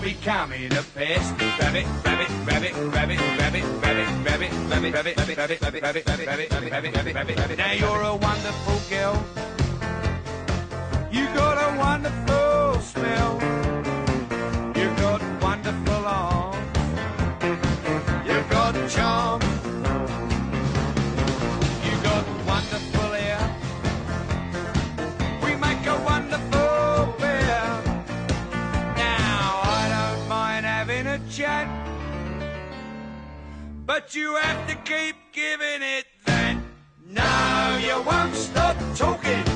becoming a pest. Rabbit, rabbit, rabbit, rabbit, rabbit, rabbit, rabbit, rabbit, rabbit, rabbit, rabbit, rabbit, rabbit, rabbit, rabbit, rabbit, rabbit, rabbit. Now you're a wonderful girl. You got a wonderful smell. You got wonderful arms. You got charm. You got wonderful hair. We make a wonderful pair. Now I don't mind having a chat, but you have to keep giving it that. No, you won't stop talking.